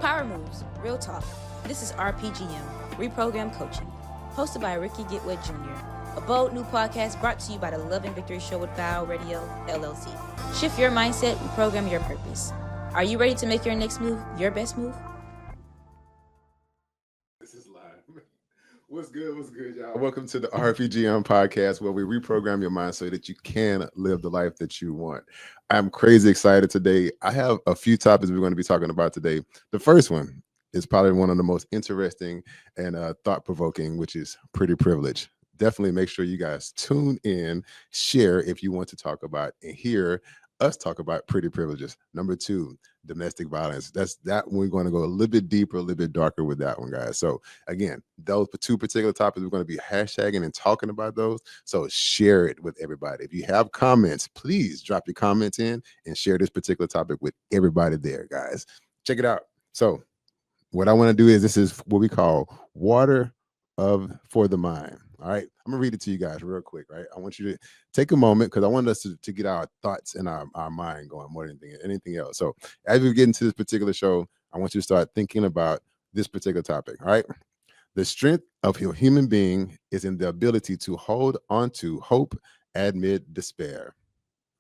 Power Moves, Real Talk. This is RPGM, Reprogram Coaching, hosted by Ricky Getwood Jr., a bold new podcast brought to you by the Love and Victory Show with Vow Radio, LLC. Shift your mindset, reprogram your purpose. Are you ready to make your next move your best move? This is live. What's good, y'all? Welcome to the RPGM podcast, where we reprogram your mind so that you can live the life that you want. I'm crazy excited today. I have a few topics we're going to be talking about today. The first one is probably one of the most interesting and thought-provoking, which is pretty privilege. Definitely make sure you guys tune in, share if you want to talk about and hear us talk about pretty privileges. Number two, domestic violence. That's that we're going to go a little bit deeper, a little bit darker with that one, guys. So again, those two particular topics, we're going to be hashtagging and talking about those. So share it with everybody. If you have comments, please drop your comments in and share this particular topic with everybody there, guys. Check it out. So what I want to do is, this is what we call water for the mind. All right, I'm gonna read it to you guys real quick. Right, I want you to take a moment because I want us to get our thoughts and our mind going more than anything else. So as we get into this particular show, I want you to start thinking about this particular topic. All right, the strength of a human being is in the ability to hold on to hope amid despair.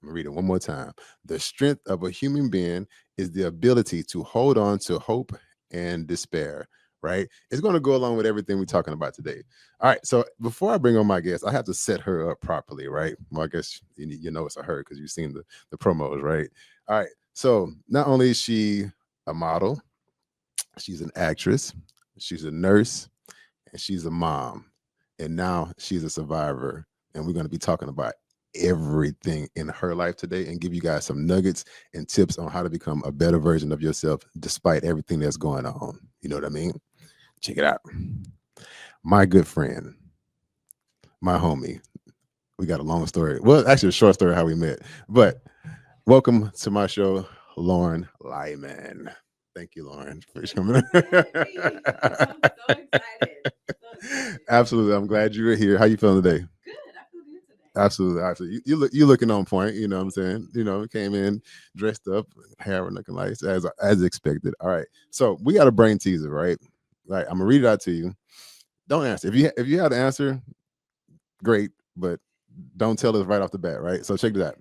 I'm gonna read it one more time. The strength of a human being is the ability to hold on to hope and despair. Right? It's going to go along with everything we're talking about today. All right. So before I bring on my guest, I have to set her up properly, right? Well, I guess you know it's a her because you've seen the promos, right? All right. So not only is she a model, she's an actress, she's a nurse, and she's a mom. And now she's a survivor. And we're going to be talking about everything in her life today and give you guys some nuggets and tips on how to become a better version of yourself despite everything that's going on. You know what I mean? Check it out. My good friend, my homie. We got a long story. Well, actually, a short story how we met. But welcome to my show, Lauren Lyman. Thank you, Lauren, for coming. I'm so excited. Absolutely. I'm glad you were here. How you feeling today? Good. I feel good today. Absolutely. You looking on point. You know what I'm saying? You know, came in dressed up, hair looking nice as expected. All right. So we got a brain teaser, right? Right. I'm gonna read it out to you. Don't answer. If you have the answer, great, but don't tell us right off the bat, right? So check this out.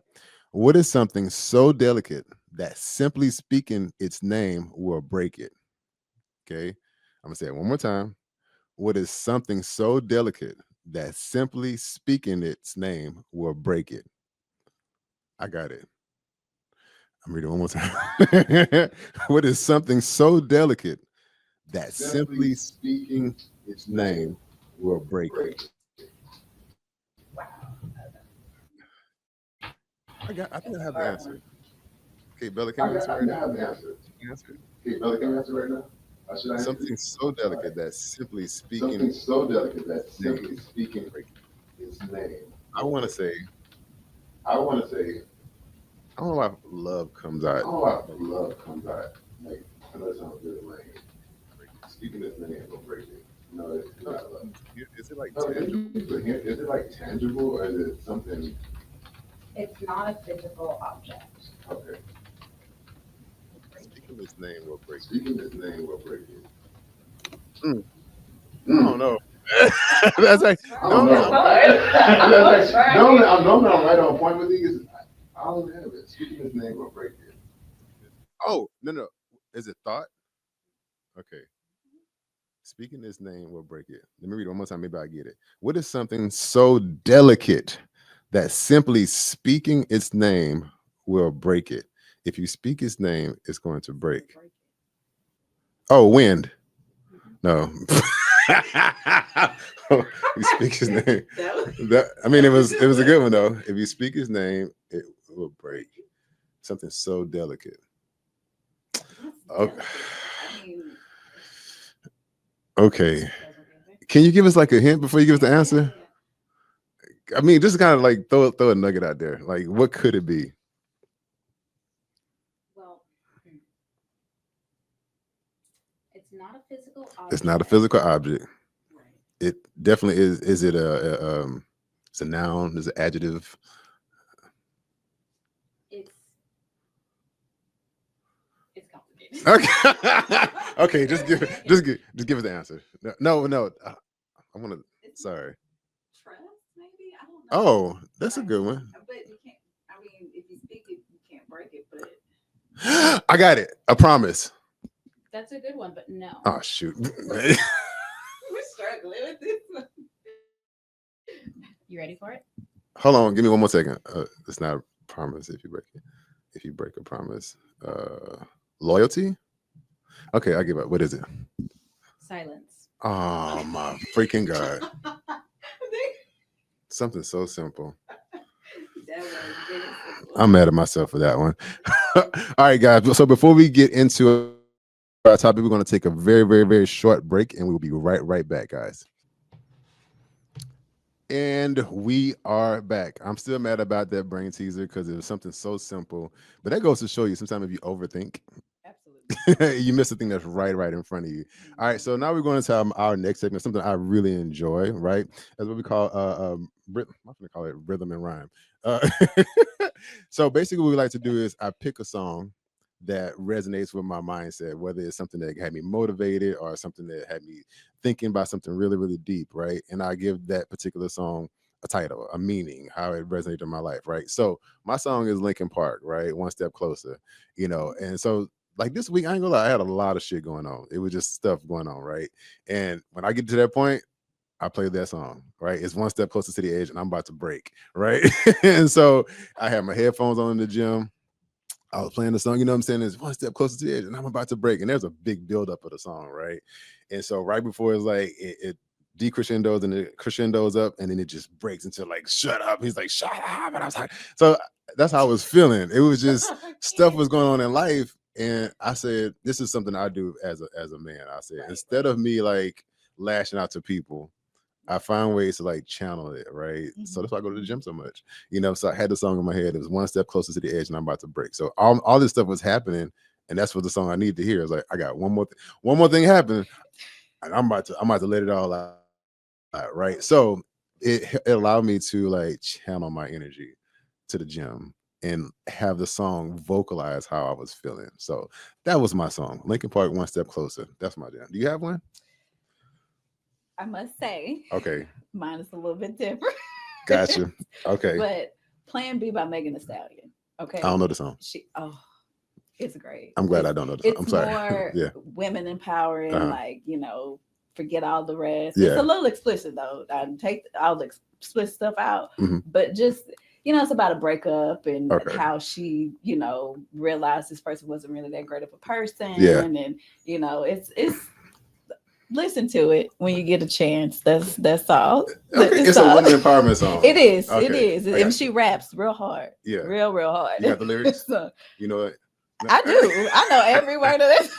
What is something so delicate that simply speaking its name will break it? Okay. I'm gonna say it one more time. What is something so delicate that simply speaking its name will break it? I got it. I'm reading one more time. What is something so delicate that simply speaking its name will break it? I think I have the answer. Okay, Bella, can you answer right now? Can you answer? Okay, Bella, can you answer right now? Should I answer? Something so delicate that simply speaking Something so delicate that simply name speaking break it. its name. I want to say, I want to say, I don't know why love comes out. oh, why love comes out. Like, I know it sounds really lame. Speaking its name will break it. No, it's not love. Is it like No, tangible? is it like tangible or is it something? It's not a physical object. Okay. Speaking its name will break it. Speaking its name will break it. I don't know. That's like I don't know. I'm right on point with these. I don't have it. Speaking its name will break it. Oh, no. Is it thought? Okay. Speaking its name will break it. Let me read it one more time. Maybe I get it. What is something so delicate that simply speaking its name will break it? If you speak its name, it's going to break. Oh, wind. No. You speak his name. It was a good one though. If you speak his name, it will break. Something so delicate. Okay. Can you give us like a hint before you give us the answer? I mean, just kind of like throw a nugget out there. Like, what could it be? Well, it's not a physical object. It's not a physical object. Right. It definitely is. Is it it's a noun? Is it adjective? It's complicated. Okay. Okay, just give us the answer. No. I want to. Sorry. Trust, maybe? I don't know. Oh, that's a good one. But you can't, I mean, if you speak it, you can't break it, but I got it. A promise. that's a good one, but no. Oh shoot. We're struggling with this one. You ready for it? Hold on. Give me one more second. It's not a promise if you break it. If you break a promise, loyalty. Okay, I give up. What is it? Silence. Oh my freaking god! Something so simple. That was very simple. I'm mad at myself for that one. All right, guys. So before we get into our topic, we're going to take a very, very, very short break, and we'll be right back, guys. And we are back. I'm still mad about that brain teaser because it was something so simple. But that goes to show you sometimes if you overthink, Absolutely. you miss the thing that's right in front of you. All right, so now we're going to our next segment, something I really enjoy, right? That's what we call I'm going to call it rhythm and rhyme. So basically what we like to do is I pick a song that resonates with my mindset, whether it's something that had me motivated or something that had me thinking about something really, really deep, right? And I give that particular song a title, a meaning, how it resonated in my life, right? So my song is Linkin Park, right? One Step Closer, and so like this week, I ain't gonna lie, I had a lot of shit going on. It was just stuff going on, right? And when I get to that point, I play that song, right? It's one step closer to the edge and I'm about to break, right? And so I had my headphones on in the gym. I was playing the song, you know what I'm saying? It's one step closer to the edge and I'm about to break. And there's a big buildup of the song, right? And so right before it's like, it decrescendos and it crescendos up and then it just breaks into like, shut up. He's like, shut up. And I was like, so that's how I was feeling. It was just stuff was going on in life. And I said, this is something I do as a man. I said, instead of me like lashing out to people, I find ways to like channel it, right? So that's why I go to the gym so much, So I had the song in my head. It was one step closer to the edge, and I'm about to break. So all this stuff was happening, and that's what the song I need to hear. It's like I got one more thing happening, and I'm about to let it all out, right? So it allowed me to like channel my energy to the gym and have the song vocalize how I was feeling. So that was my song, Linkin Park, One Step Closer. That's my jam. Do you have one? I must say, Okay, mine is a little bit different. gotcha. Okay, But Plan B by Megan Thee Stallion. Okay. I don't know the song. It's great. I'm glad I don't know the song. I'm sorry. More Yeah. women empowering, like, forget all the rest. Yeah. It's a little explicit though. I take all the explicit stuff out, Mhm. but just it's about a breakup and Okay. how she, realized this person wasn't really that great of a person. Yeah. And it's listen to it when you get a chance. That's all. Okay. It's a woman empowerment song. It is. Okay. It is. I And got she you. raps real hard. Yeah. Real hard. You got the lyrics? So, You know what? I do. I know every word of it.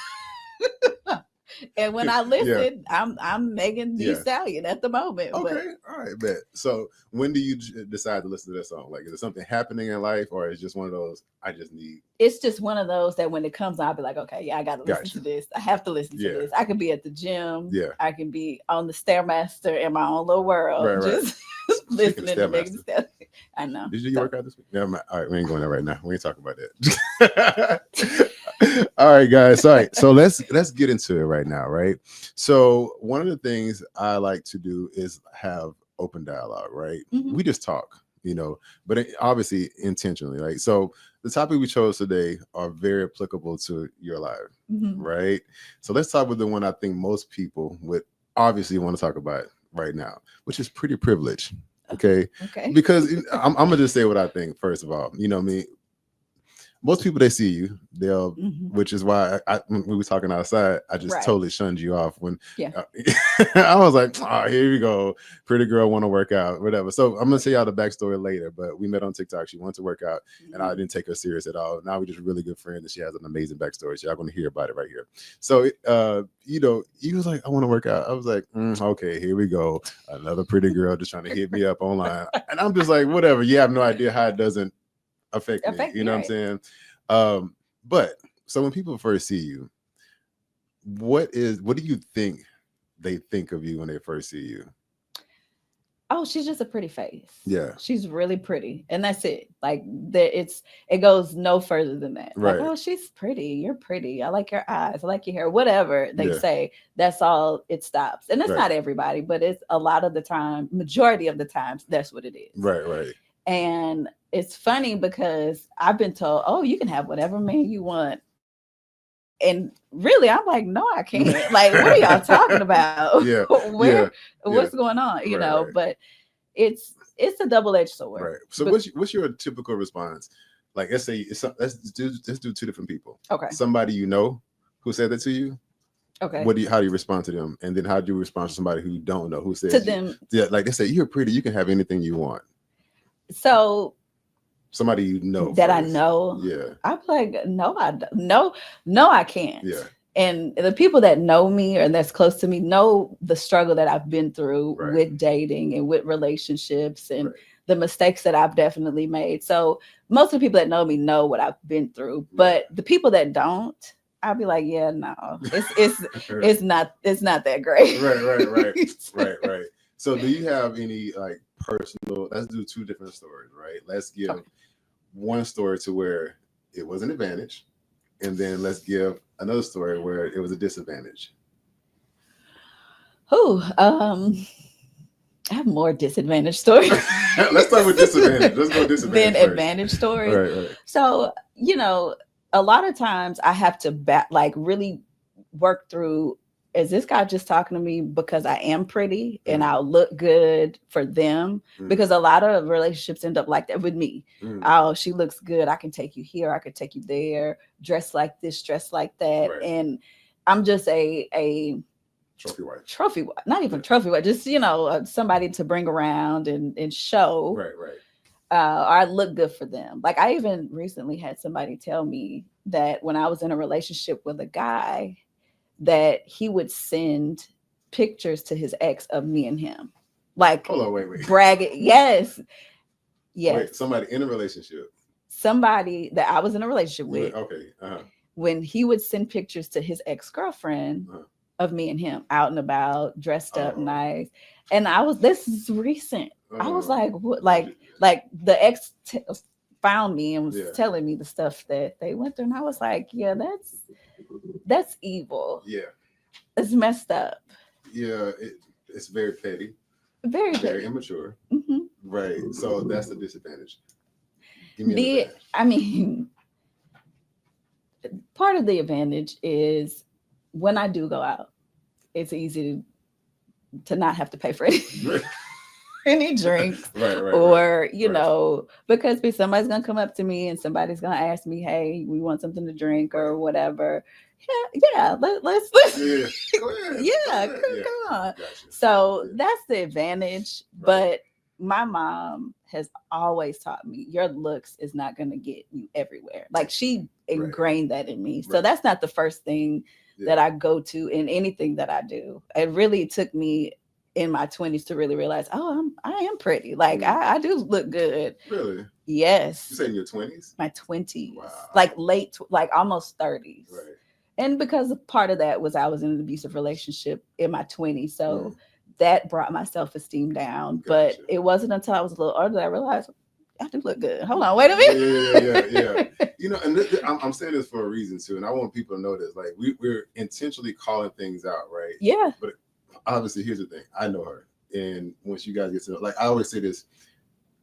And when I listen, I'm Megan Thee Stallion at the moment. Okay, all right, bet. So when do you decide to listen to that song? Like, is it something happening in life, or is it just one of those? I just need. It's just one of those that when it comes, I'll be like, okay, yeah, I got to listen to this. I have to listen to this. I can be at the gym. Yeah. I can be on the Stairmaster in my own little world. Right. Just listening to Megan Thee Stallion. I know. Did you work out this week? Yeah. All right, we ain't going there right now. We ain't talking about that. All right, guys. All right, so let's get into it right now, right? So one of the things I like to do is have open dialogue, right? Mhm. We just talk, but obviously intentionally, right? So the topic we chose today are very applicable to your life, right? So let's talk about the one I think most people would obviously want to talk about right now, which is pretty privilege. Okay. Because I'm gonna just say what I think first of all. You know what I mean? Most people, they see you, they'll, which is why when we were talking outside, I just totally shunned you off when I was like, oh, here we go. Pretty girl want to work out, whatever. So I'm going to tell y'all the backstory later, but we met on TikTok. She wanted to work out and I didn't take her serious at all. Now we're just really good friends and she has an amazing backstory. So y'all going to hear about it right here. So, he was like, I want to work out. I was like, okay, here we go. Another pretty girl just trying to hit me up online. And I'm just like, whatever. You have no idea how it doesn't affect me, you know what I'm saying? But so when people first see you, what do you think they think of you when they first see you? oh, she's just a pretty face. Yeah. She's really pretty. And that's it. Like it goes no further than that. Right. Like, oh, she's pretty. You're pretty. I like your eyes. I like your hair. Whatever they Yeah. say, that's all it stops. And it's Right. not everybody, but it's a lot of the time, majority of the times, that's what it is. Right, right. And it's funny because I've been told, oh, you can have whatever man you want. And really, I'm like, no, I can't. Like, what are y'all talking about? Yeah. What's going on? You know, right. But it's a double-edged sword. Right. So what's your typical response? Like, let's say let's do two different people. Okay. Somebody you know who said that to you. Okay. How do you respond to them? And then how do you respond to somebody who you don't know who says to them? Yeah, like they say, you're pretty, you can have anything you want. So somebody you know that first. I know. Yeah. I'm like, no, I can't. Yeah. And the people that know me or that's close to me know the struggle that I've been through with dating and with relationships and the mistakes that I've definitely made. So most of the people that know me know what I've been through, but the people that don't, I'll be like, yeah, no, it's not that great. Right. So do you have any like personal, let's do two different stories, right? Let's give one story to where it was an advantage, and then let's give another story where it was a disadvantage. I have more disadvantage stories. Let's start with disadvantage. Let's go disadvantage. Then advantage stories. Right. So, a lot of times I have to really work through, is this guy just talking to me because I am pretty and I'll look good for them? Because a lot of relationships end up like that with me. Oh, she looks good. I can take you here. I can take you there. Dress like this, dress like that. Right. And I'm just a trophy wife, not even trophy wife, just, somebody to bring around and show. Right. Or I look good for them. Like I even recently had somebody tell me that when I was in a relationship with a guy, that he would send pictures to his ex of me and him. Like, hold on, wait. Bragging. Yes. Wait, somebody in a relationship. Somebody that I was in a relationship with. Okay. When he would send pictures to his ex-girlfriend of me and him out and about, dressed up nice. And this is recent. I was like, what? Like the ex found me and was telling me the stuff that they went through. And I was like, yeah, that's evil. Yeah. It's messed up. Yeah. It's very petty. Very immature. Mm-hmm. Right. So that's the disadvantage. Give me part of the advantage is when I do go out, it's easy to not have to pay for any drinks. Or, because somebody's going to come up to me and somebody's going to ask me, hey, we want something to drink or whatever. Yeah, let's yeah. Go ahead. Yeah, come on. Gotcha. So that's the advantage. But my mom has always taught me your looks is not going to get you everywhere. Like she ingrained that in me. So that's not the first thing that I go to in anything that I do. It really took me in my 20s to really realize, I am pretty. Like I do look good. Really? Yes. You say in your 20s? My 20s. Wow. Like almost 30s. Right. And because part of that was I was in an abusive relationship in my 20s. So that brought my self-esteem down. Gotcha. But it wasn't until I was a little older that I realized I do look good. Hold on, wait a minute. Yeah. And I'm saying this for a reason too. And I want people to know this. Like we're intentionally calling things out, right? Yeah. But obviously, here's the thing. I know her. And once you guys get to know, like I always say this,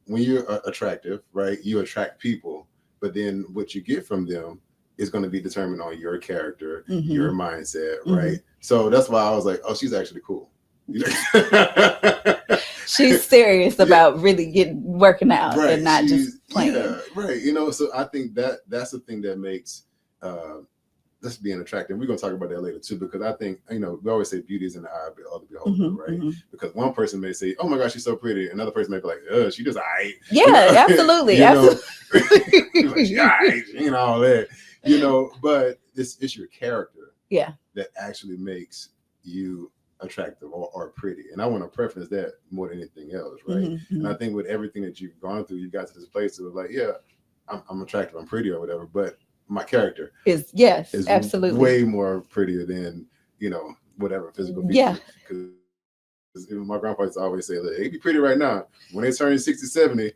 when you're attractive, right, you attract people. But then what you get from them is going to be determined on your character, your mindset, right? So that's why I was like, oh, she's actually cool. She's serious about really working out and not just playing. Yeah, right. So I think that's the thing that makes this being attractive. We're going to talk about that later too, because I think, we always say beauty is in the eye of the beholder, right? Because one person may say, oh my gosh, she's so pretty. Another person may be like, she just aight. Yeah, absolutely. Absolutely. She aight, all that. But it's your character that actually makes you attractive or pretty. And I want to preference that more than anything else, right? And I think with everything that you've gone through, you got to this place of like, I'm attractive, I'm pretty or whatever, but my character is absolutely way more prettier than, whatever physical features. Yeah. Even my grandpa used to always say, "Look, they be pretty right now. When they turn 60, 70,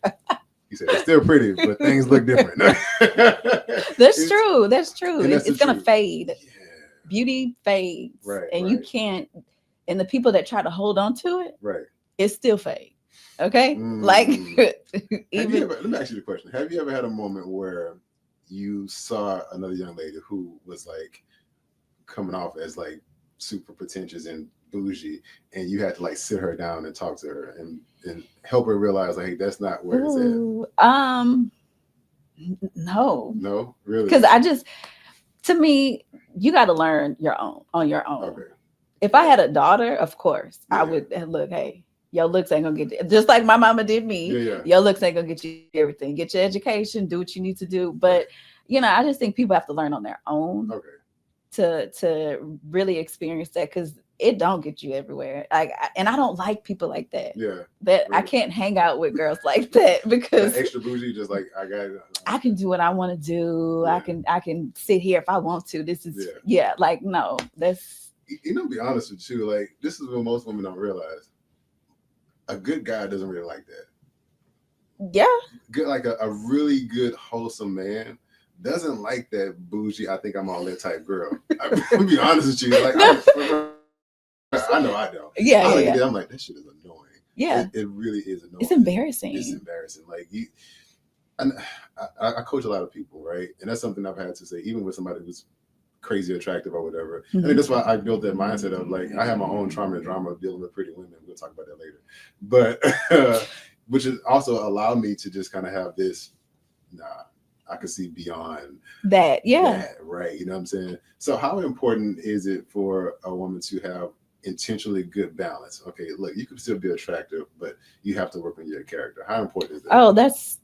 he said they're still pretty, but things look different." That's true. That's true. And that's It's the gonna truth. fade. Yeah. Beauty fades, Right, and you right. can't. And the people that try to hold on to it, Right. it still fades. Okay, like even Let me ask you the question: have you ever had a moment where you saw another young lady who was like coming off as like super pretentious and bougie, and you had to like sit her down and talk to her and help her realize like, hey, that's not where it's at? ooh, no, No, really? because to me, you got to learn your own on your own. Okay. If I had a daughter, of course, Yeah. I would look. Hey, your looks ain't gonna get you. Just like my mama did me. Yeah. Your looks ain't gonna get you everything. Get your education, do what you need to do. But I just think people have to learn on their own. Okay. To really experience that, because it don't get you everywhere. And I don't like people like that. Yeah. That Really? I can't hang out with girls like that, because Like extra bougie, just like I can do what I want to do. Yeah. I can sit here if I want to. This is like no, that's to be honest with you, like this is what most women don't realize. A good guy doesn't really like that. yeah. Good, like a really good, wholesome man doesn't like that bougie, I think I'm all that type girl. I'll be honest with you. Like I know I don't. Yeah. I look Yeah. at it, I'm like, that shit is annoying. Yeah. It really is annoying. It's embarrassing. It's embarrassing. Like you, and I coach a lot of people, right? And that's something I've had to say, even with somebody who's crazy attractive or whatever. I think that's why I built that mindset of like, I have my own trauma and drama of dealing with pretty women. We'll talk about that later. But which is also allowed me to just kind of have this, I can see beyond that. Yeah. that, right? You know what I'm saying? So how important is it for a woman to have intentionally good balance? Okay, look, you can still be attractive, but you have to work on your character. How important is that? Oh, that's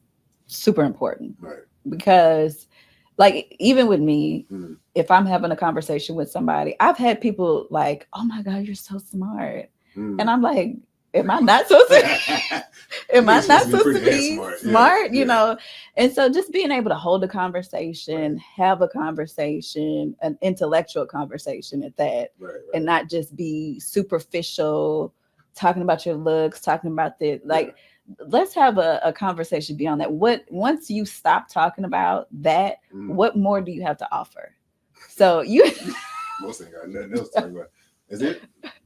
super important. Right. Because like even with me, if I'm having a conversation with somebody, I've had people like, "Oh my God, you're so smart," and I'm like, "Am I not supposed to? Am I not supposed to be smart?" You know. And so just being able to hold a conversation, have a conversation, an intellectual conversation at that, and not just be superficial, talking about your looks, talking about the like. Let's have a conversation beyond that. Once you stop talking about that, what more do you have to offer? So you most ain't got nothing else to talk about. Is it?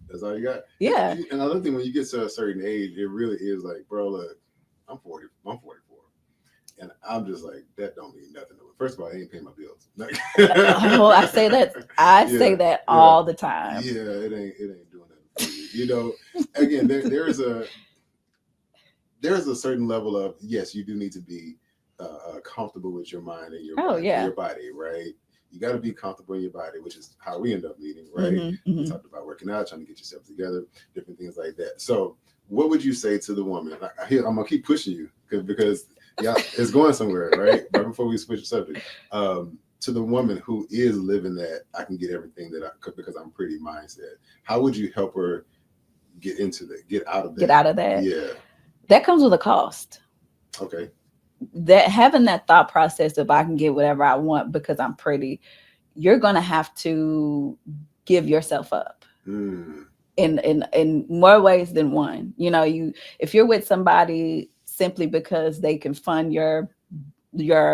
That's all you got? Yeah. And another thing, when you get to a certain age, it really is like, bro, look, I'm 40, I'm 44. And I'm just like, that don't mean nothing. First of all, I ain't paying my bills. Oh, I say that. I say that all the time. Yeah, it ain't doing nothing for you. You know, again, there's a certain level of, yes, you do need to be comfortable with your mind and your body, your body, right? You got to be comfortable in your body, which is how we end up meeting, right? We talked about working out, trying to get yourself together, different things like that. So what would you say to the woman? I'm going to keep pushing you because it's going somewhere, right? Right before we switch the subject. To the woman who is living that I can get everything that I could because I'm pretty mindset, how would you help her get into that, get out of that? Get out of that? Yeah. That comes with a cost. Okay. That having that thought process of I can get whatever I want because I'm pretty, you're gonna have to give yourself up in more ways than one. You know, if you're with somebody simply because they can fund your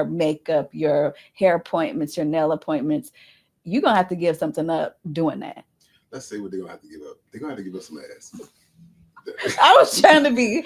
makeup, your hair appointments, your nail appointments, you're gonna have to give something up doing that. Let's say what they're gonna have to give up. They're gonna have to give up some ass. I was trying to be.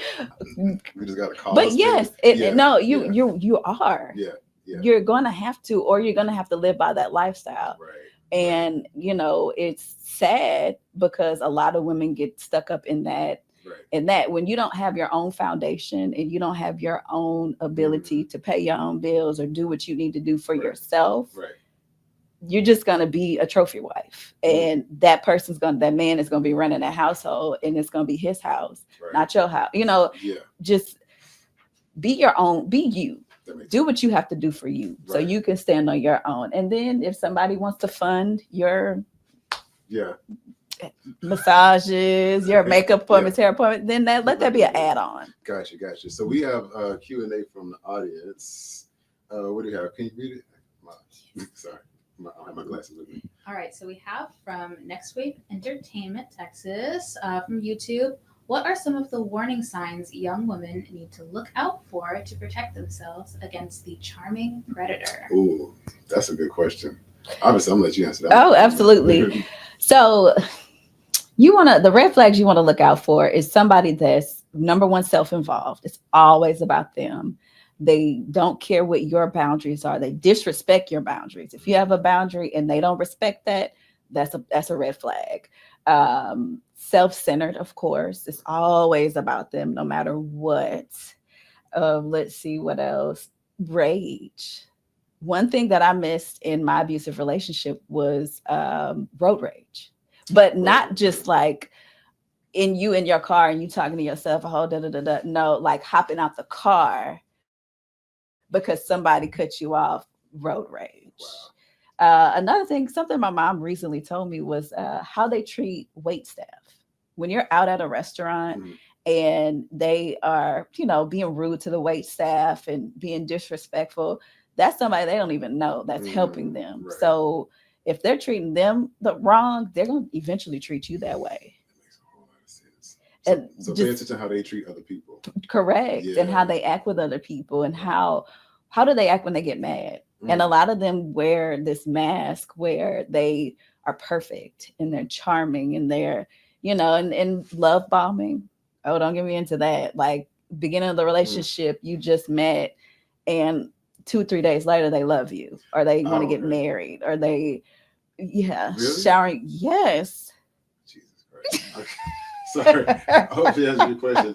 We just got to call. But yes, you are. Yeah. You're gonna have to, or you're gonna have to live by that lifestyle. Right. And it's sad because a lot of women get stuck up in that. Right. And that when you don't have your own foundation and you don't have your own ability to pay your own bills or do what you need to do for yourself. Right. You're just going to be a trophy wife, and that man is going to be running a household, and it's going to be his house, not your house. Just be your own, be you, do what you have to do for you so you can stand on your own. And then if somebody wants to fund your massages, your makeup appointments, hair appointments, then let that be an add-on. Gotcha. So we have Q&A from the audience. What do you have? Can you read it? Sorry. I don't have my glasses with me. All right, so we have from Next Wave Entertainment, Texas, from YouTube. What are some of the warning signs young women need to look out for to protect themselves against the charming predator? Ooh, that's a good question. Obviously, I'm gonna let you answer that. Oh, absolutely. So the red flags you want to look out for is somebody that's number one, self-involved. It's always about them. They don't care what your boundaries are. They disrespect your boundaries. If you have a boundary and they don't respect that, that's a red flag. Self-centered, of course. It's always about them, no matter what. Let's see what else. Rage. One thing that I missed in my abusive relationship was road rage, but not just like in your car and you talking to yourself a whole da. No, like hopping out the car because somebody cut you off. Road rage. Another thing, something my mom recently told me was how they treat wait staff. When you're out at a restaurant and they are, being rude to the wait staff and being disrespectful, that's somebody they don't even know that's helping them. Right. So if they're treating them wrong, they're going to eventually treat you that way. That makes a whole lot of sense. So pay attention to how they treat other people. Correct. Yeah. And how they act with other people and how do they act when they get mad? And a lot of them wear this mask where they are perfect and they're charming and they're, and love bombing. Oh, don't get me into that. Like beginning of the relationship, you just met and 2-3 days later, they love you or they want to get married or they, really? showering. Yes. Jesus Christ. Okay. Sorry. I hope you answered your question.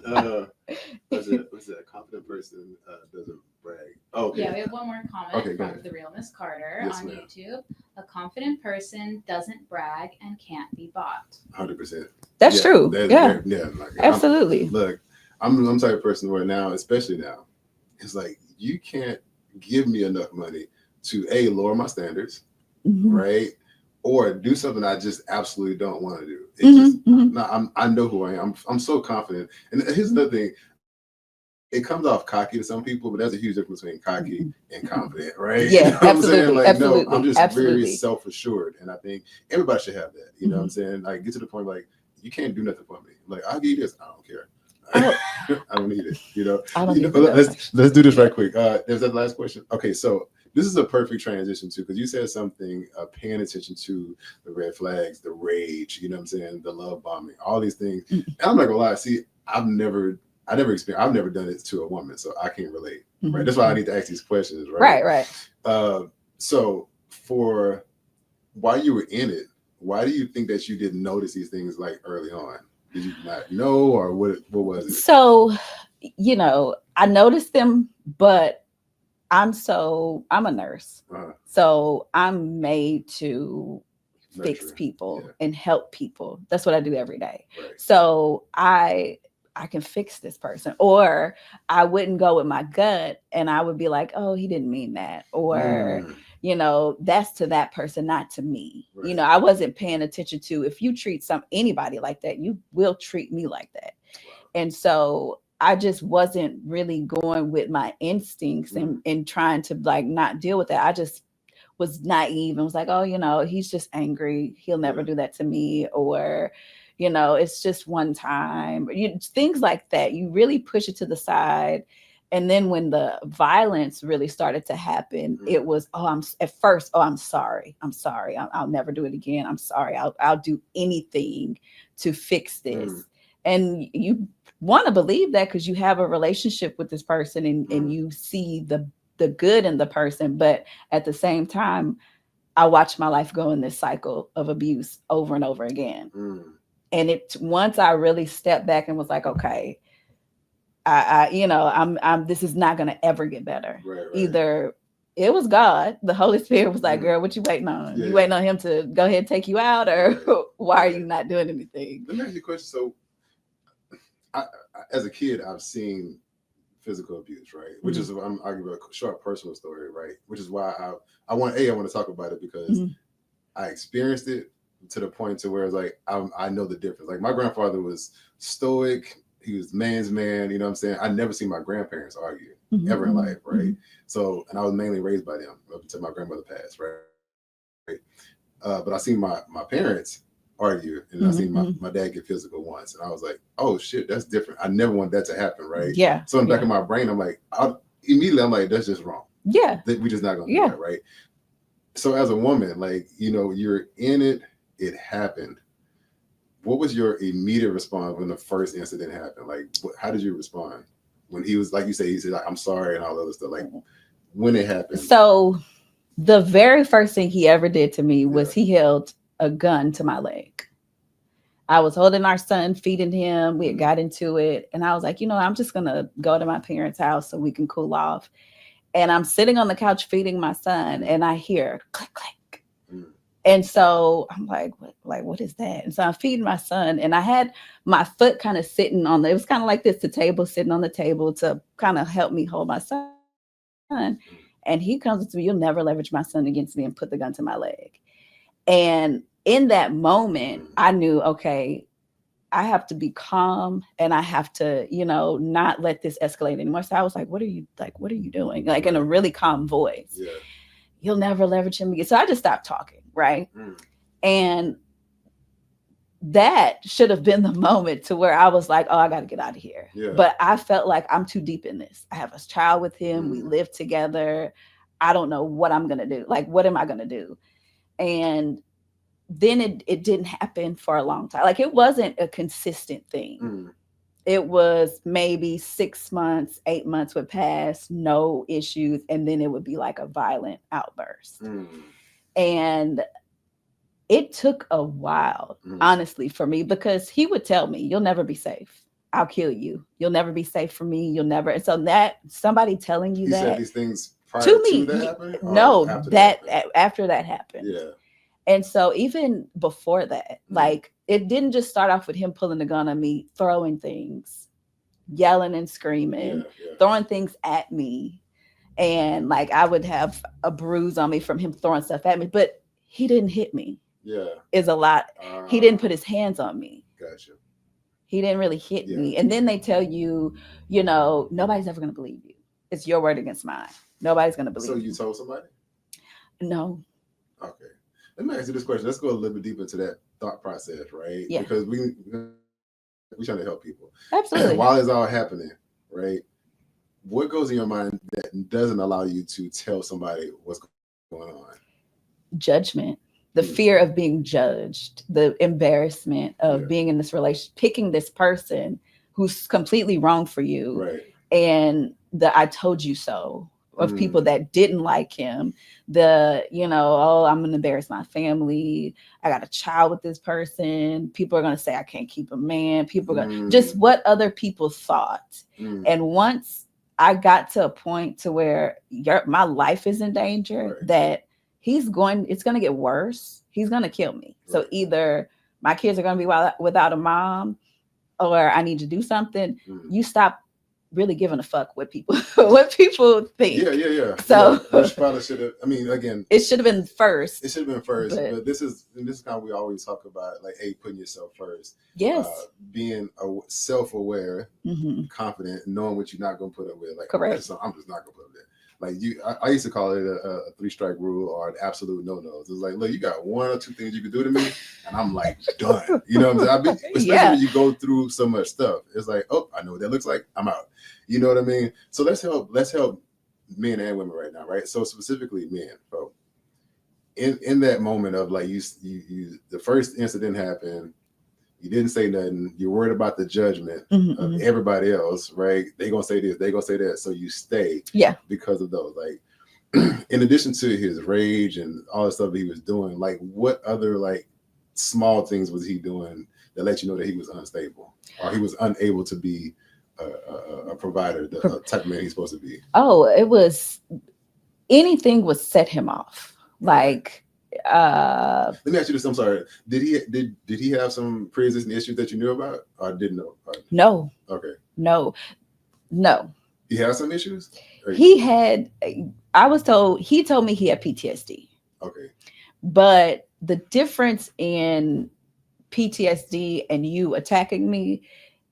What's it? A confident person doesn't brag. Oh, okay. Yeah, we have one more comment from the real Miss Carter on ma'am. YouTube. A confident person doesn't brag and can't be bought. 100%. That's true. Like, absolutely. I'm the type of person where now, especially now, it's like you can't give me enough money to lower my standards, right? Or do something I just absolutely don't want to do. It's I know who I am. I'm so confident. And here's another thing. It comes off cocky to some people, but there's a huge difference between cocky and confident, right? Yeah, you know absolutely. Like, absolutely. No, I'm just absolutely. very self-assured. And I think everybody should have that. You know what I'm saying? Like, get to the point, like, you can't do nothing for me. Like, I'll give you this. I don't care. I don't need it. I don't need it. Let's do this right quick. There's that last question. Okay, so this is a perfect transition too, because you said something paying attention to the red flags, the rage, you know what I'm saying, the love bombing, all these things. And I'm not gonna lie, see, I've never done it to a woman, so I can't relate. Right. That's why I need to ask these questions, right? Right. So for while you were in it, why do you think that you didn't notice these things like early on? Did you not know, or what was it? So, I noticed them, but I'm a nurse. So I'm made to fix people and help people. That's what I do every day. Right. So I can fix this person, or I wouldn't go with my gut and I would be like, oh, he didn't mean that. Or, that's to that person, not to me. Right. I wasn't paying attention to, if you treat anybody like that, you will treat me like that. Wow. And so I just wasn't really going with my instincts and trying to like not deal with that. I just was naive and was like, oh, he's just angry. He'll never do that to me. Or, it's just one time. Things like that. You really push it to the side. And then when the violence really started to happen, it was, I'm sorry. I'll never do it again. I'm sorry. I'll do anything to fix this. And you want to believe that because you have a relationship with this person and you see the good in the person. But at the same time, I watched my life go in this cycle of abuse over and over again. And once I really stepped back and was like, okay, I'm this is not going to ever get better. Right. Either it was God, the Holy Spirit was like, girl, what you waiting on? You waiting on him to go ahead and take you out, or why are you not doing anything? Let me ask you a question. So I, as a kid, I've seen physical abuse, right? Which is, I'll give a short personal story, right? Which is why I want to talk about it, because I experienced it to the point to where it's like, I know the difference. Like, my grandfather was stoic. He was man's man. You know what I'm saying? I never seen my grandparents argue ever in life, right? So, and I was mainly raised by them up until my grandmother passed, right? But I seen my parents argue, and I seen my dad get physical once, and I was like, oh shit, that's different. I never want that to happen, right? Yeah. So in the back of my brain, I'm like, immediately I'm like, that's just wrong. Yeah. We just not gonna do that, right? So as a woman, like, you're in it, it happened. What was your immediate response when the first incident happened? Like, how did you respond when he was, like you say, he said, like, I'm sorry and all that other stuff? Like, when it happened? So the very first thing he ever did to me was he held a gun to my leg. I was holding our son, feeding him. We had got into it. And I was like, I'm just going to go to my parents' house so we can cool off. And I'm sitting on the couch feeding my son, and I hear click, click. And so I'm like, what is that? And so I'm feeding my son, and I had my foot kind of sitting on it was kind of like this, the table, sitting on the table to kind of help me hold my son. And he comes to me, you'll never leverage my son against me, and put the gun to my leg. And in that moment, I knew, okay, I have to be calm, and I have to, not let this escalate anymore. So I was like, what are you doing? Like, in a really calm voice. Yeah. You'll never leverage him again. So I just stopped talking. Right. And that should have been the moment to where I was like, oh, I got to get out of here. Yeah. But I felt like I'm too deep in this. I have a child with him. We live together. I don't know what I'm going to do. Like, what am I going to do? And then it didn't happen for a long time. Like, it wasn't a consistent thing. It was maybe 6 months, 8 months would pass, no issues. And then it would be like a violent outburst. And it took a while, honestly, for me, because he would tell me, you'll never be safe. I'll kill you. You'll never be safe for me. You'll never. And so that somebody telling you he that said these things prior to me, that happening? No, after that happened. Yeah. And so even before that, like, it didn't just start off with him pulling the gun on me, throwing things, yelling and screaming, throwing things at me. And like, I would have a bruise on me from him throwing stuff at me, but he didn't hit me. Yeah. Is a lot. He didn't put his hands on me. Gotcha. He didn't really hit me. And then they tell you, nobody's ever going to believe you. It's your word against mine. Nobody's going to believe you. So you told somebody? No. Okay. Let me ask you this question. Let's go a little bit deeper into that thought process, right? Yeah. Because we're trying to help people. Absolutely. While it's all happening, right? What goes in your mind that doesn't allow you to tell somebody what's going on? Judgment, the fear of being judged, the embarrassment of being in this relationship, picking this person who's completely wrong for you. Right. And the I told you so of people that didn't like him. Oh, I'm going to embarrass my family. I got a child with this person. People are going to say I can't keep a man. People are going to just what other people thought. And once I got to a point to where my life is in danger, that it's going to get worse. He's going to kill me. So either my kids are going to be without a mom, or I need to do something. You stop really giving a fuck what people think. Yeah. So which probably should have. I mean, again, it should have been first. It should have been first. But this is how we always talk about, like, putting yourself first. Yes. Being self-aware, confident, knowing what you're not going to put up with. Like, correct. I'm just not going to put up with it. Like, I used to call it a 3-strike rule, or an absolute no-no. It's like, look, you got 1 or 2 things you can do to me, and I'm like, done. You know what I'm saying? Especially when you go through so much stuff. It's like, oh, I know what that looks like. I'm out. You know what I mean? So let's help men and women right now, right? So specifically men, folks. In that moment of, like, you the first incident happened, you didn't say nothing. You're worried about the judgment of everybody else, right? They gonna say this, they gonna say that. So you stay, because of those. Like, in addition to his rage and all the stuff that he was doing, like, what other, like, small things was he doing that let you know that he was unstable, or he was unable to be a provider, the type of man he's supposed to be? Oh, it was anything would set him off. Like, let me ask you this. I'm sorry. Did he have some pre-existing issues that you knew about, or didn't know? No. Okay. No. He had some issues? He had. He told me he had PTSD. Okay. But the difference in PTSD and you attacking me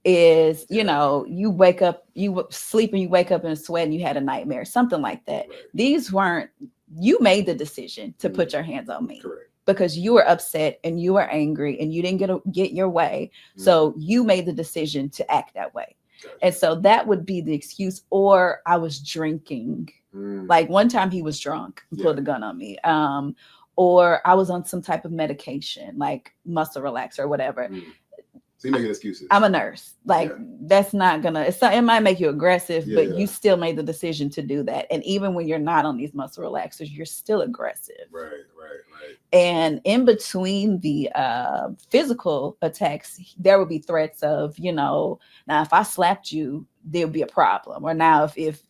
is, you wake up, you sleep and you wake up in a sweat and you had a nightmare, something like that. Right. These weren't you made the decision to put your hands on me. Correct. Because you were upset and you were angry and you didn't get your way. So you made the decision to act that way. Gotcha. And so that would be the excuse. Or I was drinking. Like one time he was drunk and pulled a gun on me. Or I was on some type of medication, like muscle relaxer or whatever. So you making excuses. I'm a nurse. Like that's not gonna, it might make you aggressive, but you still made the decision to do that. And even when you're not on these muscle relaxers, you're still aggressive. Right. And in between the physical attacks, there would be threats of, now if I slapped you, there'll be a problem. Or now if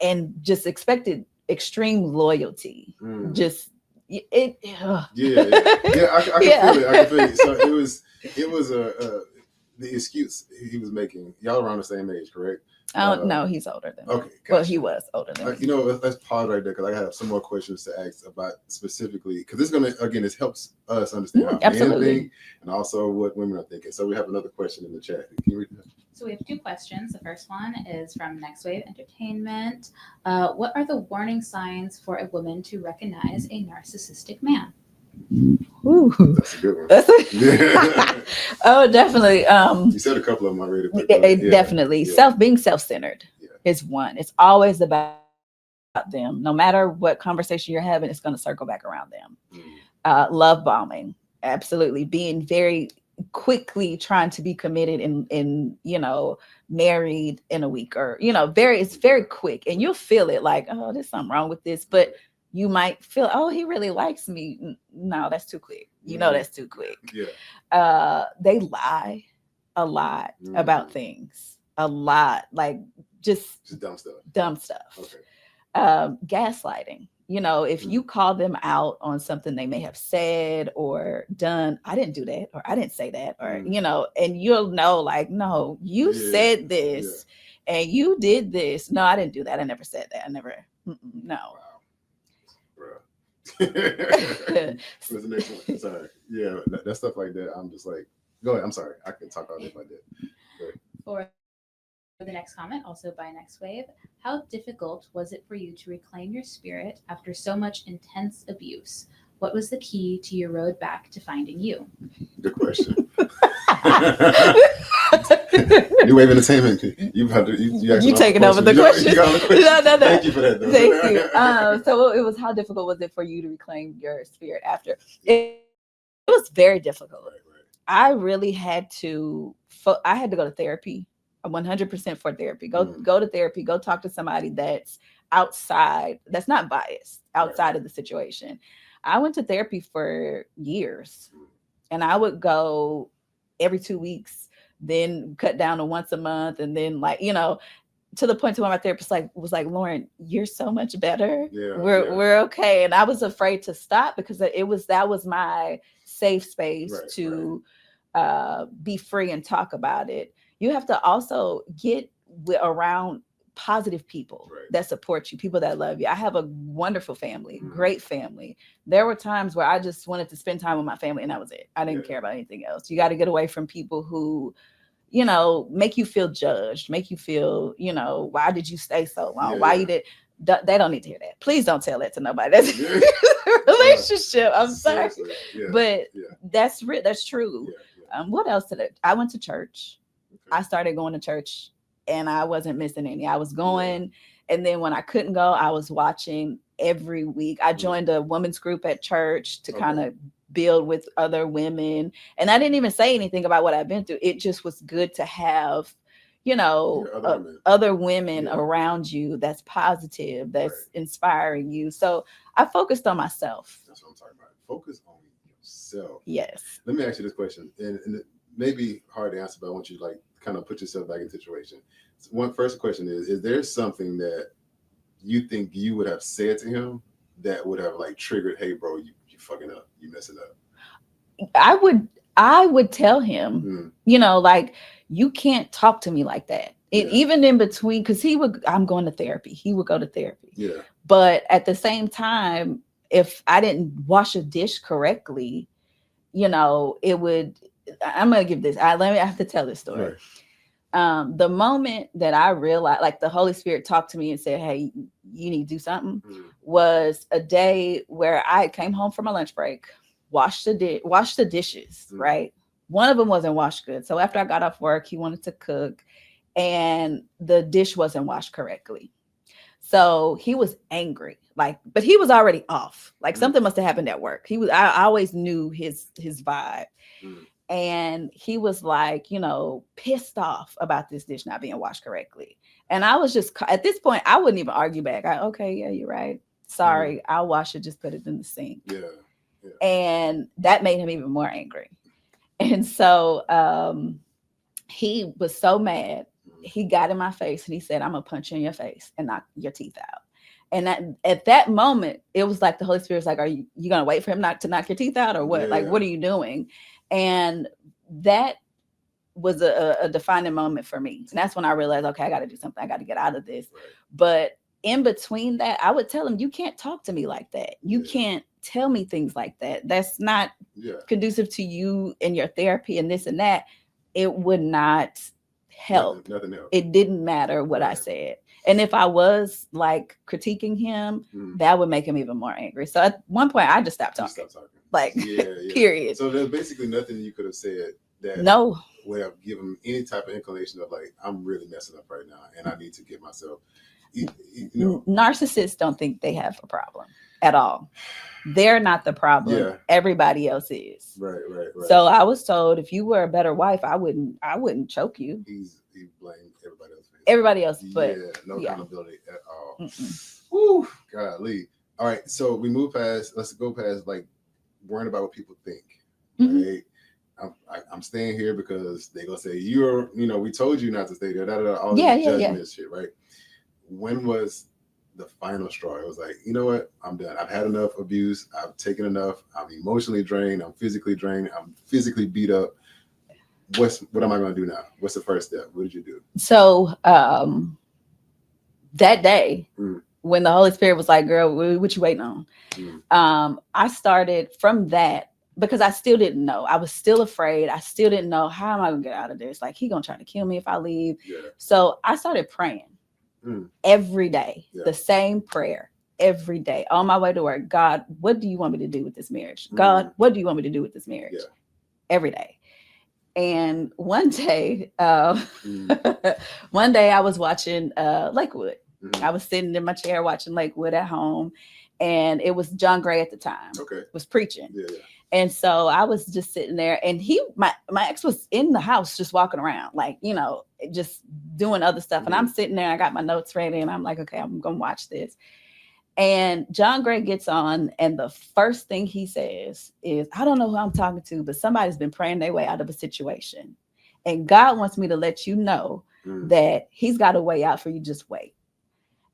and just expected extreme loyalty. Just I can feel it. I can feel it. So it was the excuse he was making. Y'all around the same age, correct? No, he's older than me. Okay, gotcha. Well, he was older than me. Let's pause right there because I have some more questions to ask about specifically, because this helps us understand how men think and also what women are thinking. So we have another question in the chat. Can you read that? So we have 2 questions. The first one is from Next Wave Entertainment. What are the warning signs for a woman to recognize a narcissistic man? Ooh. That's a good one. Oh, definitely. You said a couple of them already. Definitely. Being self-centered is one. It's always about them. No matter what conversation you're having, it's going to circle back around them. Love bombing. Absolutely. Being very quickly trying to be committed in married in a week, or it's very quick, and you'll feel it like, oh, there's something wrong with this, but you might feel, oh, he really likes me. No, that's too quick. That's too quick. They lie a lot about things, a lot, like just dumb stuff. Okay. Gaslighting. If you call them out on something they may have said or done, I didn't do that, or I didn't say that, or, and you'll know, like, no, you said this and you did this. No, I didn't do that. I never said that. I never, no. Wow. What's the next one? Sorry. Yeah, that stuff like that. I'm just like, go ahead. I'm sorry. I can talk all day about that. For the next comment, also by Next Wave, how difficult was it for you to reclaim your spirit after so much intense abuse? What was the key to your road back to finding you? Good question. New Wave Entertainment. You taking over the question. No. Thank you for that. Though. Thank you. So it was, how difficult was it for you to reclaim your spirit after? It was very difficult. Right. I really had to. I had to go to therapy. 100% for therapy. Go to therapy. Go talk to somebody that's outside, that's not biased, outside of the situation. I went to therapy for years, and I would go every 2 weeks, then cut down to once a month, and then to the point to where my therapist was like, Lauren, you're so much better. We're okay. And I was afraid to stop because that was my safe space to be free and talk about it. You have to also get around positive people that support you, people that love you. I have a wonderful family, great family. There were times where I just wanted to spend time with my family, and that was it. I didn't care about anything else. You got to get away from people who, make you feel judged, make you feel, why did you stay so long? Why you did? They don't need to hear that. Please don't tell that to nobody. That's a relationship. I'm sorry, but that's true. What else did I went to church. I started going to church, and I wasn't missing any. I was going, and then when I couldn't go, I was watching every week. I joined a women's group at church to kind of build with other women, and I didn't even say anything about what I've been through. It just was good to have, other women around you that's positive, that's inspiring you. So I focused on myself. That's what I'm talking about. Focus on yourself. Yes. Let me ask you this question, and it may be hard to answer, but I want you to kind of put yourself back in the situation. First question is there something that you think you would have said to him that would have triggered, hey bro, you fucking up, you messing up? I would tell him, you can't talk to me like that. Even in between, because I'm going to therapy. He would go to therapy. Yeah. But at the same time, if I didn't wash a dish correctly, it would, I'm going to give this, I have to tell this story. Right. The moment that I realized, like the Holy Spirit talked to me and said, hey, you need to do something, was a day where I came home from a lunch break, washed the dishes, right? One of them wasn't washed good. So after I got off work, he wanted to cook and the dish wasn't washed correctly. So he was angry, like, but he was already off. Like something must have happened at work. I always knew his vibe. And he was like, pissed off about this dish not being washed correctly. And I was just, at this point, I wouldn't even argue back. Okay, yeah, you're right. Sorry, I'll wash it. Just put it in the sink. Yeah. And that made him even more angry. And so he was so mad. He got in my face and he said, I'm going to punch you in your face and knock your teeth out. And at that moment, it was like the Holy Spirit was like, are you going to wait for him to knock your teeth out or what? Like, what are you doing? And that was a defining moment for me. And that's when I realized, okay, I got to do something. I got to get out of this. Right. But in between that, I would tell him, you can't talk to me like that. You can't tell me things like that. That's not conducive to you and your therapy and this and that. It would not help. Nothing else. It didn't matter what I said. And if I was like critiquing him, that would make him even more angry. So at one point, I just stopped talking. Like, period. So there's basically nothing you could have said that would have given him any type of inclination of like, I'm really messing up right now and I need to get myself, Narcissists don't think they have a problem at all. They're not the problem. Yeah. Everybody else is. Right. So I was told if you were a better wife, I wouldn't choke you. He blamed everybody else. Everybody else, but no accountability at all. Whew, golly. All right, so let's go past like worrying about what people think. Right? I'm staying here because they're gonna say we told you not to stay there. All this judgment shit, right? When was the final straw? It was like, you know what? I'm done. I've had enough abuse. I've taken enough. I'm emotionally drained. I'm physically drained. I'm physically beat up. What am I going to do now? What's the first step? What did you do? So that day when the Holy Spirit was like, girl, what you waiting on? I started from that because I still didn't know. I was still afraid. I still didn't know, how am I going to get out of this? Like, he going to try to kill me if I leave. Yeah. So I started praying every day, the same prayer every day on my way to work. God, what do you want me to do with this marriage? God, what do you want me to do with this marriage? Yeah. Every day. And one day I was watching Lakewood. I was sitting in my chair watching Lakewood at home, and it was John Gray at the time. Was preaching. Yeah. And so I was just sitting there, and my ex was in the house just walking around, like, just doing other stuff. And I'm sitting there, I got my notes ready, and I'm like, okay, I'm gonna watch this. And John Gray gets on, and the first thing he says is, I don't know who I'm talking to, but somebody's been praying their way out of a situation. And God wants me to let you know that he's got a way out for you. Just wait.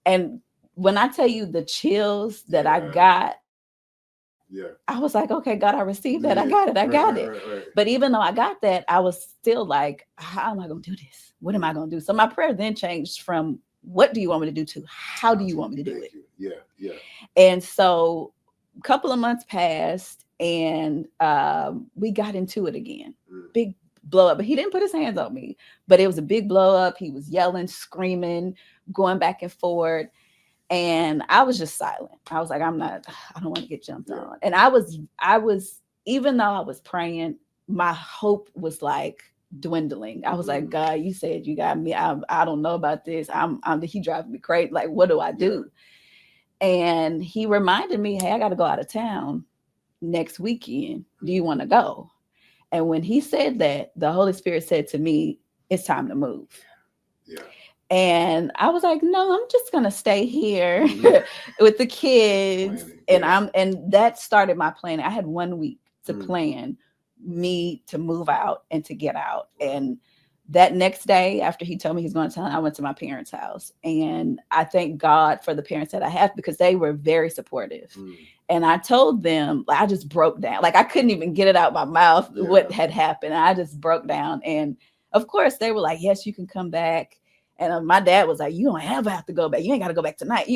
And when I tell you the chills that I got, I was like, okay, God, I received that. I got it. Right. But even though I got that, I was still like, how am I going to do this? What am I going to do? So my prayer then changed from, what do you want me to do, to how do you want me to do it? Yeah. And so a couple of months passed, and we got into it again. Big blow up. But he didn't put his hands on me, but it was a big blow up. He was yelling, screaming, going back and forth. And I was just silent. I was like, I don't want to get jumped on. And I was, even though I was praying, my hope was like dwindling. I was like, God, you said you got me. I don't know about this. He driving me crazy. Like, what do I do? And he reminded me, hey, I got to go out of town next weekend. Do you want to go? And when he said that, the Holy Spirit said to me, it's time to move. Yeah. And I was like, no, I'm just going to stay here with the kids. And that started my planning. I had 1 week to plan me to move out and to get out. And that next day, after he told me he's going to town, I went to my parents' house. And I thank God for the parents that I have, because they were very supportive. And I told them, I just broke down. Like, I couldn't even get it out my mouth, what had happened. I just broke down. And of course, they were like, yes, you can come back. And my dad was like, you don't ever have to go back. You ain't got to go back tonight,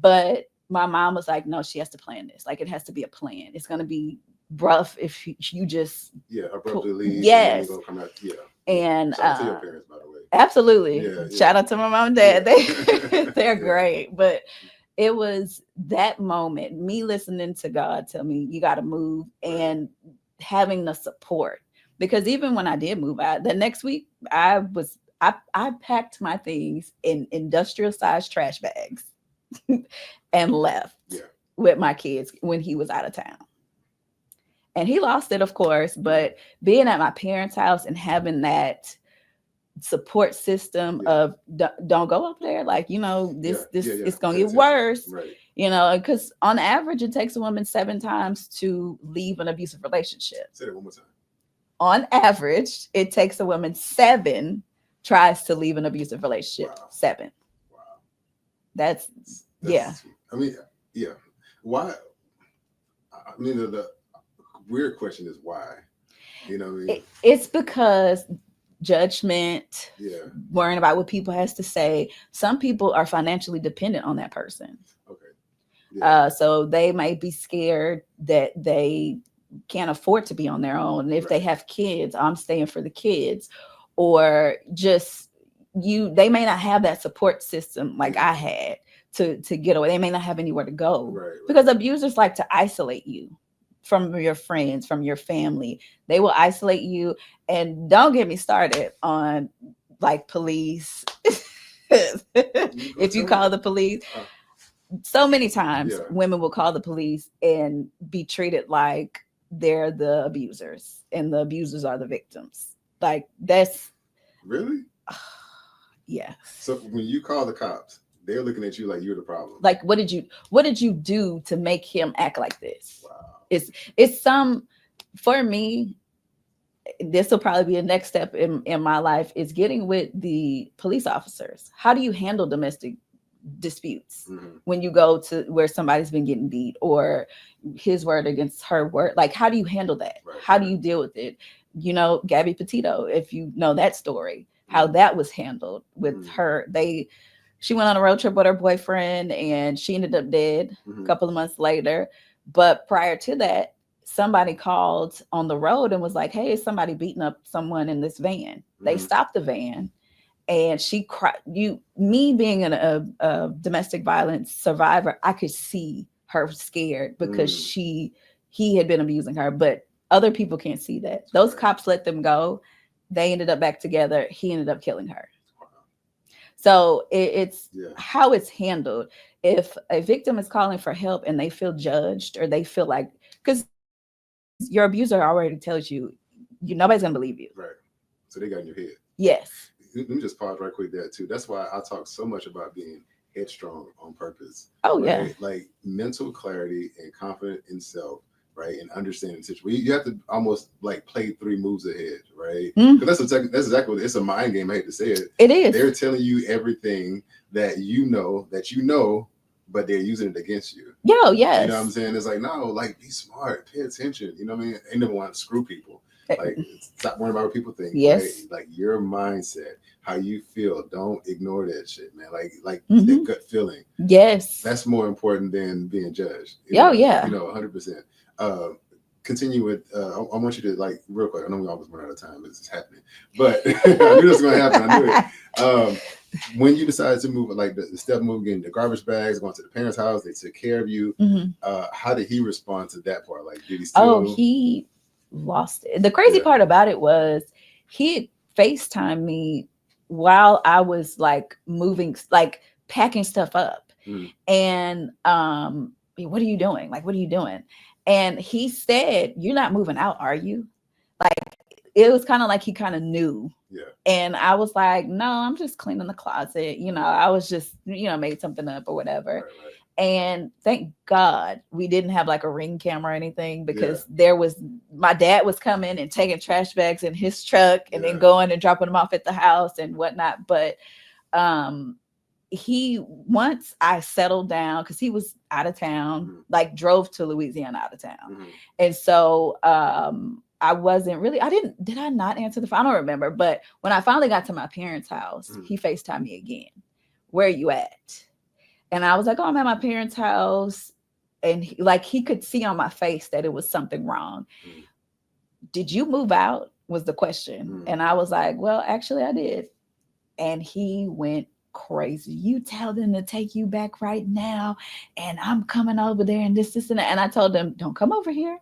But my mom was like, no, she has to plan this. Like, it has to be a plan. It's going to be rough if you just abruptly leave. Yes. And come out. And shout out to your parents, by the way. Absolutely. Yeah, Shout out to my mom and dad. Yeah. They're Yeah. great. But it was that moment, me listening to God tell me you got to move, and having the support. Because even when I did move out, the next week I packed my things in industrial sized trash bags and left with my kids when he was out of town. And he lost it, of course, but being at my parents' house and having that support system of don't go up there, like, you know, this it's gonna get worse, you know, because on average it takes a woman 7 times to leave an abusive relationship. Say that one more time. On average, it takes a woman 7 tries to leave an abusive relationship. Wow. 7. Wow. That's yeah. I mean, yeah. Why? I mean, the weird question is why. You know what I mean? It's because judgment, worrying about what people has to say. Some people are financially dependent on that person. Okay. Yeah. So they might be scared that they can't afford to be on their own. And if they have kids, I'm staying for the kids, or just they may not have that support system like I had to get away. They may not have anywhere to go because abusers like to isolate you from your friends, from your family. They will isolate you. And don't get me started on like police. If you call the police, so many times women will call the police and be treated like they're the abusers and the abusers are the victims. Like that's really, yeah. So when you call the cops, they're looking at you like you're the problem. Like, what did you do to make him act like this? Wow. It's for me, this will probably be a next step in my life, is getting with the police officers. How do you handle domestic disputes when you go to where somebody's been getting beat, or his word against her word? Like, how do you handle that? How do you deal with it? You know, Gabby Petito, if you know that story, how that was handled with her. She went on a road trip with her boyfriend and she ended up dead a couple of months later. But prior to that, somebody called on the road and was like, hey, is somebody beating up someone in this van? They stopped the van and she cried. Me being a domestic violence survivor, I could see her scared because he had been abusing her, but other people can't see that. Those cops let them go. They ended up back together. He ended up killing her. So it's how it's handled. If a victim is calling for help and they feel judged, or they feel like, because your abuser already tells you nobody's gonna believe you. Right. So they got in your head. Yes. Let me just pause right quick there too. That's why I talk so much about being headstrong on purpose. Oh yeah. Like mental clarity and confidence in self. Right, and understanding the situation. You have to almost like play 3 moves ahead, right? Because that's exactly what it's a mind game. I hate to say it. It is. They're telling you everything that you know, but they're using it against you. Yo, yes. You know what I'm saying? It's like, no, like be smart, pay attention. You know what I mean? They never want to screw people. Like, stop worrying about what people think. Yes. Right? Like your mindset, how you feel. Don't ignore that shit, man. Like the gut feeling. Yes. That's more important than being judged. Oh yeah. 100%. Continue with I want you to, like, real quick, I know we almost run out of time, but it's happening, but I knew this was gonna happen. I knew it. When you decided to move, like the step move, getting the garbage bags, going to the parents' house, they took care of you. How did he respond to that part? Like, did he still? He lost it. The crazy part about it was he FaceTimed me while I was like moving, like packing stuff up. And what are you doing? Like, what are you doing? And he said, you're not moving out, are you? Like, it was kind of like he kind of knew. Yeah. And I was like, no, I'm just cleaning the closet. You know, I was just, made something up or whatever. Right. And thank God we didn't have like a Ring camera or anything, because my dad was coming and taking trash bags in his truck and then going and dropping them off at the house and whatnot. But once I settled down, because he was out of town, like drove to Louisiana out of town. And so I wasn't really, did I not answer the phone? I don't remember. But when I finally got to my parents' house, he FaceTimed me again. Where are you at? And I was like, oh, I'm at my parents' house. And he could see on my face that it was something wrong. Did you move out? Was the question. And I was like, well, actually I did. And he went crazy. You tell them to take you back right now, and I'm coming over there and this, and that. And I told them, don't come over here.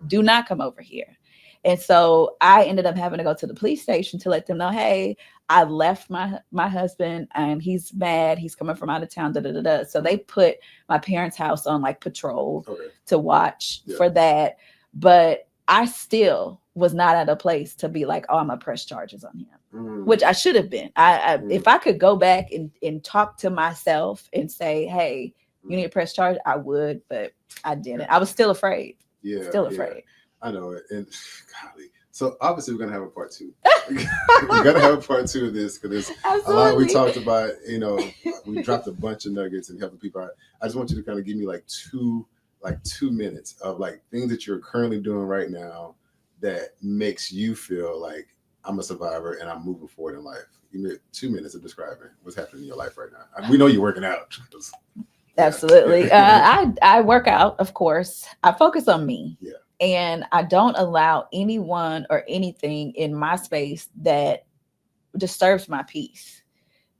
Do not come over here. And so I ended up having to go to the police station to let them know, hey, I left my husband and he's mad. He's coming from out of town. Da, da, da, da. So they put my parents' house on like patrol to watch for that. But I still was not at a place to be like, oh, I'm gonna press charges on him, which I should have been. If I could go back and talk to myself and say, hey, you need to press charge, I would, but I didn't. I was still afraid. Yeah. Still afraid. I know it. And golly. So obviously we're gonna have a part 2. We're gonna have a part 2 of this because there's a lot we talked about. You know, we dropped a bunch of nuggets and helping people out. I just want you to kind of give me like 2 minutes of like things that you're currently doing right now that makes you feel like I'm a survivor and I'm moving forward in life. Give me 2 minutes of describing what's happening in your life right now. We know you're working out. Absolutely. I work out, of course. I focus on me. Yeah. And I don't allow anyone or anything in my space that disturbs my peace.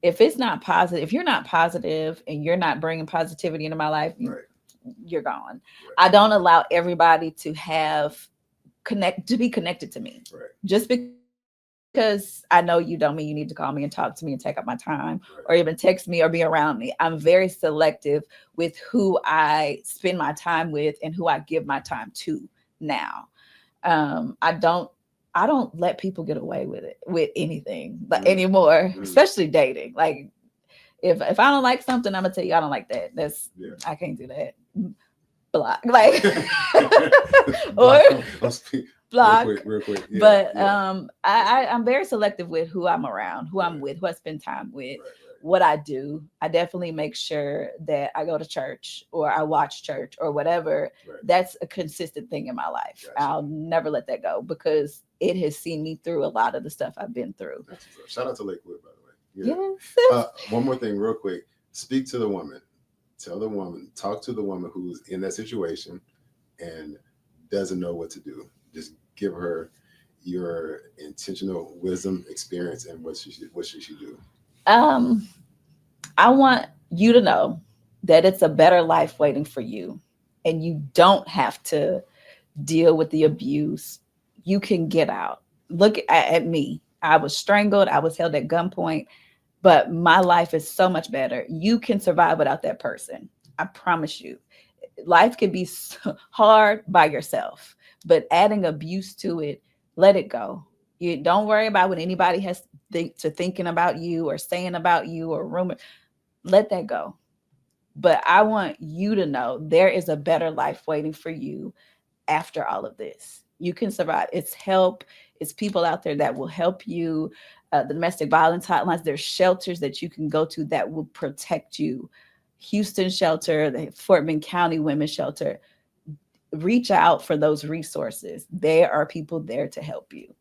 If it's not positive, if you're not positive and you're not bringing positivity into my life, you're gone. Right. I don't allow everybody to be connected to me. Right. Just because I know you don't mean you need to call me and talk to me and take up my time or even text me or be around me. I'm very selective with who I spend my time with and who I give my time to now. I don't let people get away with anything anymore, especially dating. Like if I don't like something, I'm gonna tell you I don't like that. I can't do that. Block. Like or block. Real quick. Yeah, but I'm very selective with who I'm around, who I'm with, who I spend time with, what I do. I definitely make sure that I go to church or I watch church or whatever. That's a consistent thing in my life. Gotcha. I'll never let that go because it has seen me through a lot of the stuff I've been through. Shout out to Lakewood, by the way. Yes. One more thing real quick. Speak to the woman. Tell the woman, talk to the woman who's in that situation and doesn't know what to do. Just give her your intentional wisdom, experience, and what she should do. I want you to know that it's a better life waiting for you, and you don't have to deal with the abuse. You can get out. Look at me. I was strangled. I was held at gunpoint, but my life is so much better. You can survive without that person. I promise you. Life can be so hard by yourself, but adding abuse to it, let it go. You don't worry about what anybody has thinking about you or saying about you or rumor. Let that go. But I want you to know there is a better life waiting for you after all of this. You can survive. It's help. It's people out there that will help you. The domestic violence hotlines, there's shelters that you can go to that will protect you. Houston shelter, the Fort Bend County Women's Shelter. Reach out for those resources. There are people there to help you.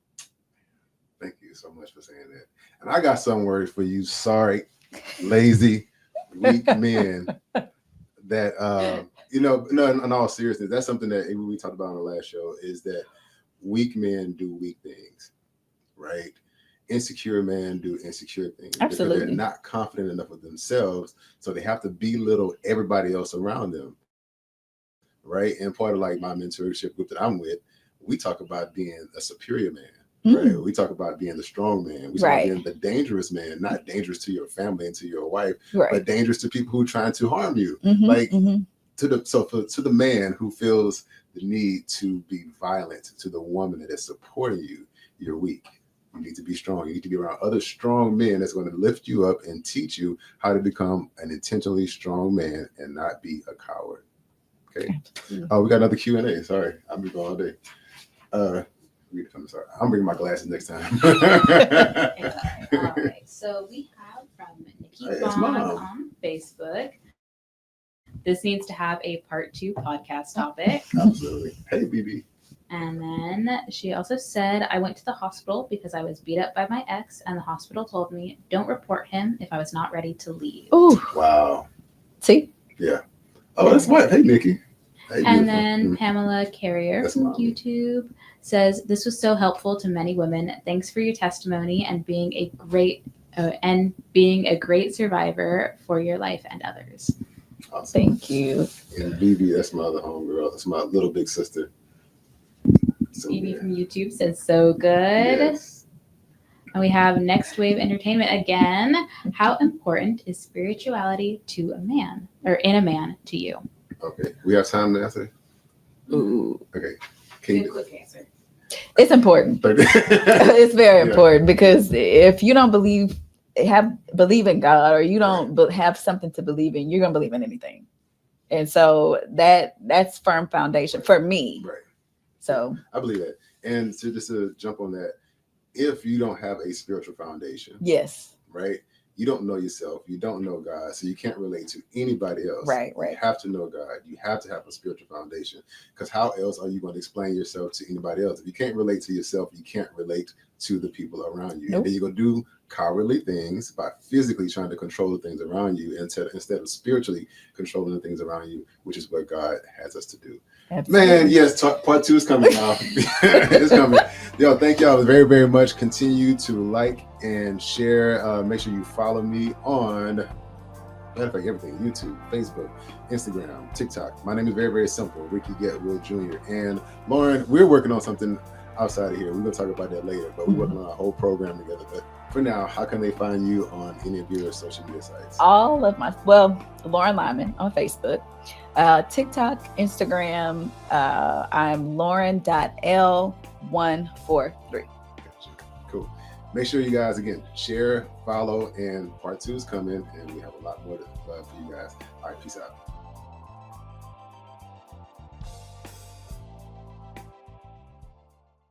Thank you so much for saying that. And I got some words for you. Sorry, lazy, weak men that, in all seriousness, that's something that we talked about on the last show is that weak men do weak things, right? Insecure men do insecure things. Absolutely. Because they're not confident enough of themselves. So they have to belittle everybody else around them. Right. And part of like my mentorship group that I'm with, we talk about being a superior man. Right. We talk about being the strong man. We talk about being the dangerous man, not dangerous to your family and to your wife, but dangerous to people who are trying to harm you. To the man who feels the need to be violent to the woman that is supporting you, you're weak. You need to be strong. You need to be around other strong men that's going to lift you up and teach you how to become an intentionally strong man and not be a coward. Okay. Oh, we got another Q&A. Sorry, I'll be going all day. Sorry, I'm bringing my glasses next time. All right. So we have from Nikki Bond on Facebook. This needs to have a part 2 podcast topic. Absolutely. Hey, BB. And then she also said, I went to the hospital because I was beat up by my ex, and the hospital told me, don't report him if I was not ready to leave. Ooh. Wow. See? Yeah. Oh, that's what. Hey, Nikki. Hey, And beautiful. then Pamela Carrier That's from mommy. YouTube says, "This was so helpful to many women. Thanks for your testimony and being a great survivor for your life and others." Awesome. Thank you. And BB, that's my other homegirl. That's my little big sister. So Phoebe good. from YouTube says, "So good." Yes. And we have Next Wave Entertainment again. How important is spirituality to a man, or in a man, to you? Okay. We have time to answer? Ooh. Okay. Can you quick answer. It's important. It's very important, because if you don't believe in God, or you don't have something to believe in, you're gonna believe in anything. And so that's firm foundation for me. Right. So I believe that. And so just to jump on that, if you don't have a spiritual foundation, yes, right, you don't know yourself, you don't know God, so you can't relate to anybody else. Right. You have to know God. You have to have a spiritual foundation, because how else are you going to explain yourself to anybody else? If you can't relate to yourself, you can't relate to the people around you. Nope. And then you're going to do cowardly things by physically trying to control the things around you instead of spiritually controlling the things around you, which is what God has us to do. absolutely. Man, yes, part 2 is coming now. It's coming. Yo, thank y'all very, very much. Continue to like and share. Make sure you follow me on, matter of fact, everything: YouTube, Facebook, Instagram, TikTok. My name is very, very simple, Ricky Getwood Jr. And Lauren, we're working on something outside of here. We're going to talk about that later, but we're working on a whole program together. But for now, how can they find you on any of your social media sites? All of Lauren Lyman on Facebook, TikTok, Instagram. I'm Lauren.L143. Gotcha. Cool. Make sure you guys, again, share, follow, and part 2 is coming, and we have a lot more for you guys. All right, peace out.